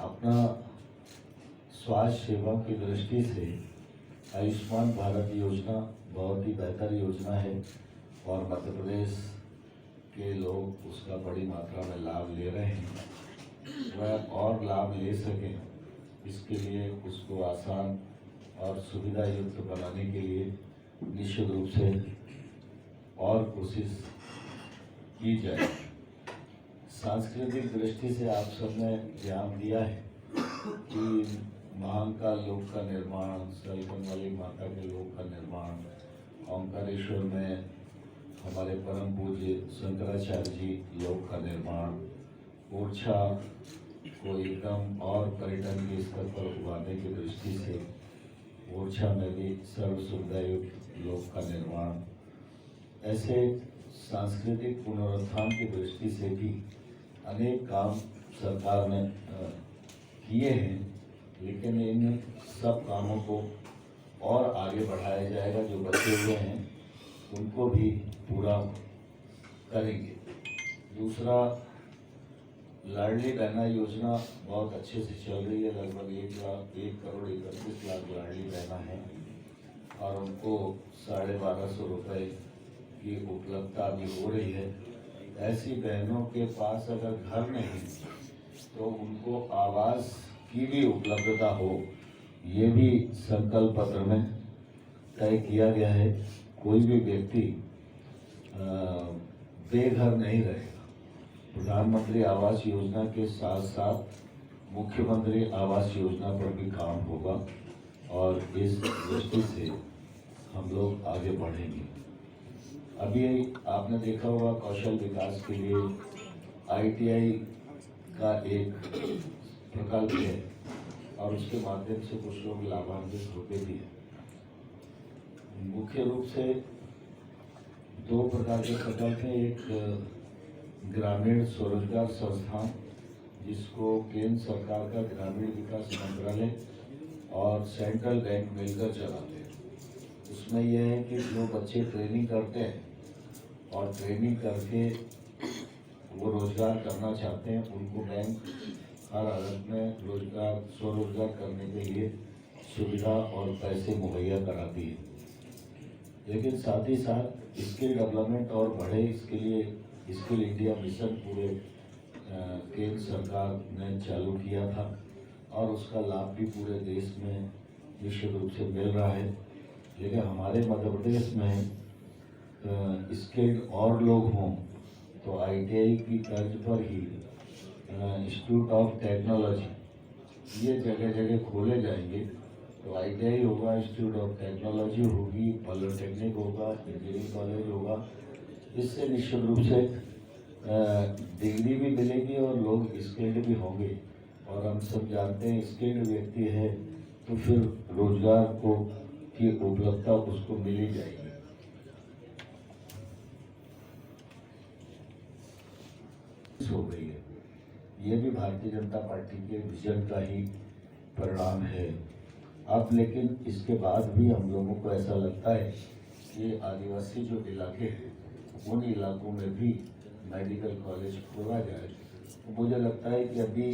अपना स्वास्थ्य सेवा की दृष्टि से आयुष्मान भारत योजना बहुत ही बेहतर योजना है और मध्य प्रदेश के लोग उसका बड़ी मात्रा में लाभ ले रहे हैं। वह और लाभ ले सकें इसके लिए उसको आसान और सुविधा युक्त बनाने के लिए निश्चित रूप से और कोशिश की जाए। सांस्कृतिक दृष्टि से आप सबने ध्यान दिया है कि महाकाल लोक का निर्माण, सलकन वाली माता के लोक का निर्माण, ओंकारेश्वर में हमारे परम पूज्य शंकराचार्य जी लोक का निर्माण, ओरछा को एकदम और पर्यटन के स्तर पर उभारने की दृष्टि से ओरछा में भी सर्व सुविधायुक्त लोक का निर्माण, ऐसे सांस्कृतिक पुनरुत्थान की दृष्टि से भी अनेक काम सरकार ने किए हैं। लेकिन इन सब कामों को और आगे बढ़ाया जाएगा। जो बचे हुए हैं उनको भी पूरा करेंगे। दूसरा, लाडली बहना योजना बहुत अच्छे से चल रही है। लगभग 1,31,31,00,000 लाडली बहना है और उनको 1250 रुपये की उपलब्धता भी हो रही है। ऐसी बहनों के पास अगर घर नहीं तो उनको आवास की भी उपलब्धता हो, ये भी संकल्प पत्र में तय किया गया है। कोई भी व्यक्ति बेघर नहीं रहेगा। प्रधानमंत्री आवास योजना के साथ साथ मुख्यमंत्री आवास योजना पर भी काम होगा और इस दृष्टि से हम लोग आगे बढ़ेंगे। अभी आपने देखा होगा कौशल विकास के लिए ITI का एक प्रकल्प है और उसके माध्यम से कुछ लोग लाभान्वित होते भी हैं। मुख्य रूप से 2 प्रकार के प्रकल्प हैं। एक ग्रामीण स्वरोजगार संस्थान जिसको केंद्र सरकार का ग्रामीण विकास मंत्रालय और सेंट्रल बैंक मिलकर चलाते हैं। उसमें यह है कि जो बच्चे ट्रेनिंग करते हैं और ट्रेनिंग करके वो रोजगार करना चाहते हैं, उनको बैंक हर हालत में स्वरोजगार करने के लिए सुविधा और पैसे मुहैया कराती है। लेकिन साथ ही साथ स्किल डेवलपमेंट और बढ़े, इसके लिए स्किल इंडिया मिशन पूरे केंद्र सरकार ने चालू किया था और उसका लाभ भी पूरे देश में निश्चित रूप से मिल रहा है। लेकिन हमारे मध्य प्रदेश में स्किल्ड और लोग हों तो ITI की तर्ज पर ही इंस्टीट्यूट ऑफ टेक्नोलॉजी ये जगह जगह खोले जाएंगे। तो ITI होगा, इंस्टीट्यूट ऑफ टेक्नोलॉजी होगी, पॉलिटेक्निक होगा, इंजीनियरिंग कॉलेज होगा। इससे निश्चित रूप से डिग्री भी मिलेगी और लोग स्किल्ड भी होंगे। और हम सब जानते हैं स्किल्ड व्यक्ति है तो फिर रोजगार को की उपलब्धता उसको मिल ही जाएगी। हो गई है। ये भी भारतीय जनता पार्टी के विजन का ही परिणाम है। अब लेकिन इसके बाद भी हम लोगों को ऐसा लगता है कि आदिवासी जो इलाके हैं उन इलाकों में भी मेडिकल कॉलेज खोला जाए। तो मुझे लगता है कि अभी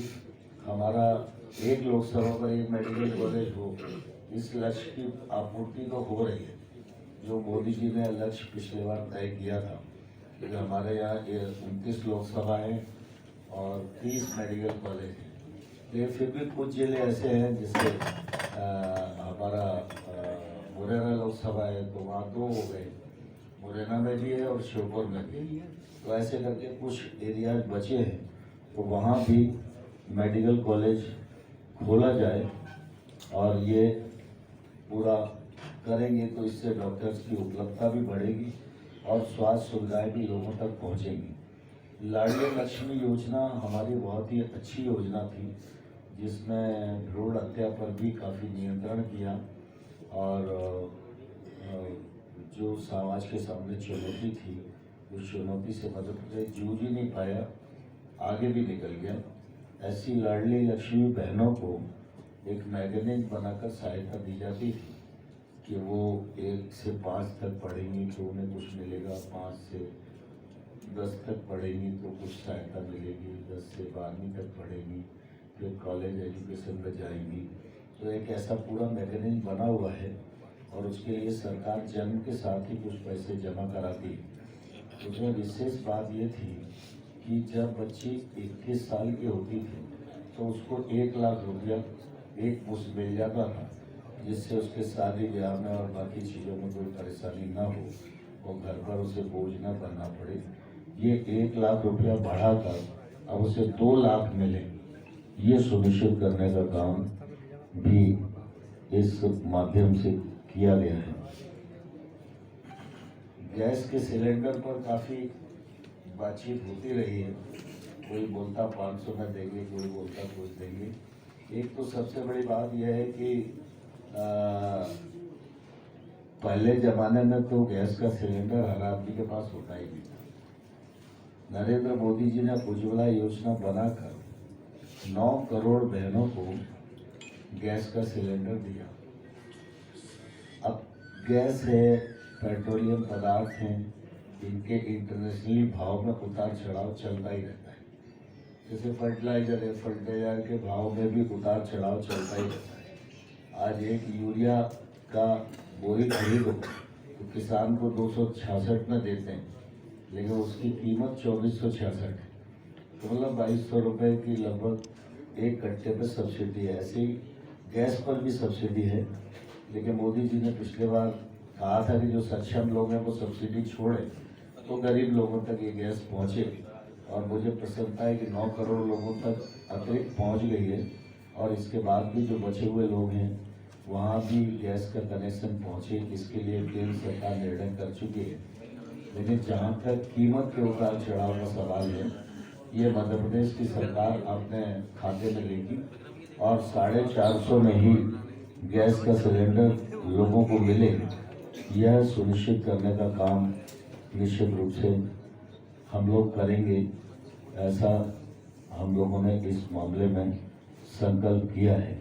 हमारा एक लोकसभा पर एक मेडिकल कॉलेज हो, इस लक्ष्य की आपूर्ति तो हो रही है। जो मोदी जी ने लक्ष्य पिछले बार तय किया था कि हमारे यहाँ 29 लोकसभा है और 30 मेडिकल कॉलेज हैं। लेकिन फिर भी कुछ जिले ऐसे हैं जिससे हमारा मुरैना लोकसभा है तो वहाँ 2 हो गए, मुरैना में भी है और श्योपुर में भी। तो ऐसे करके कुछ एरियाज बचे हैं तो वहाँ भी मेडिकल कॉलेज खोला जाए और ये पूरा करेंगे तो इससे डॉक्टर्स की उपलब्धता भी बढ़ेगी और स्वास्थ्य सुविधाएं भी लोगों तक पहुंचेंगी। लाडली लक्ष्मी योजना हमारी बहुत ही अच्छी योजना थी जिसमें भ्रूण हत्या पर भी काफ़ी नियंत्रण किया और जो समाज के सामने चुनौती थी उस चुनौती से मध्य प्रदेश जूझ ही नहीं पाया, आगे भी निकल गया। ऐसी लाडली लक्ष्मी बहनों को एक मैगजीन बनाकर सहायता दी जाती थी कि वो 1 से 5 तक पढ़ेंगी तो उन्हें कुछ मिलेगा, 5 से 10 तक पढ़ेंगी तो कुछ सहायता मिलेगी, 10 से 12वीं तक पढ़ेंगी फिर कॉलेज एजुकेशन में जाएंगी। तो एक ऐसा पूरा मैकेनिज्म बना हुआ है और उसके लिए सरकार जन्म के साथ ही कुछ पैसे जमा कराती है। उसमें विशेष बात ये थी कि जब बच्ची 21 साल की होती थी तो उसको 1 लाख रुपया एक मुश्त मिल जाता था, जिससे उसके शादी ब्याह में और बाकी चीज़ों में कोई परेशानी ना हो और घर पर उसे बोझ न बनना पड़े। ये 1 लाख रुपया बढ़ाकर अब उसे 2 लाख मिले, ये सुनिश्चित करने का काम भी इस माध्यम से किया गया है। गैस के सिलेंडर पर काफ़ी बातचीत होती रही है, कोई बोलता 500 में देंगे, कोई बोलता कुछ देंगे। एक तो सबसे बड़ी बात यह है कि पहले जमाने में तो गैस का सिलेंडर हर आदमी के पास होता ही नहीं था। नरेंद्र मोदी जी ने उज्ज्वला योजना बनाकर 9 करोड़ बहनों को गैस का सिलेंडर दिया। अब गैस है, पेट्रोलियम पदार्थ हैं, इनके इंटरनेशनली भाव में उतार चढ़ाव चलता ही रहता है। जैसे फर्टिलाइजर है, फर्टिलाइजर के भाव में भी उतार चढ़ाव चलता ही रहता है। आज एक यूरिया का बोरी खरीदो तो किसान को 266 में देते हैं, लेकिन उसकी कीमत 2466 है, तो मतलब 2200 रुपये की लगभग एक कट्टे पर सब्सिडी है। ऐसे ही गैस पर भी सब्सिडी है, लेकिन मोदी जी ने पिछले बार कहा था कि जो सक्षम लोग हैं वो सब्सिडी छोड़े तो गरीब लोगों तक ये गैस पहुँचे, और मुझे प्रसन्नता है कि 9 करोड़ लोगों तक अतिरिक्त पहुँच गई है। और इसके बाद भी जो बचे हुए लोग हैं वहाँ भी गैस का कनेक्शन पहुँचे, इसके लिए केंद्र सरकार निर्णय कर चुकी है। लेकिन जहाँ तक कीमत के उतार चढ़ाव का सवाल है, ये मध्य प्रदेश की सरकार अपने खाते में लेगी और 450 में ही गैस का सिलेंडर लोगों को मिले, यह सुनिश्चित करने का काम निश्चित रूप से हम लोग करेंगे। ऐसा हम लोगों ने इस मामले में संकल्प किया है।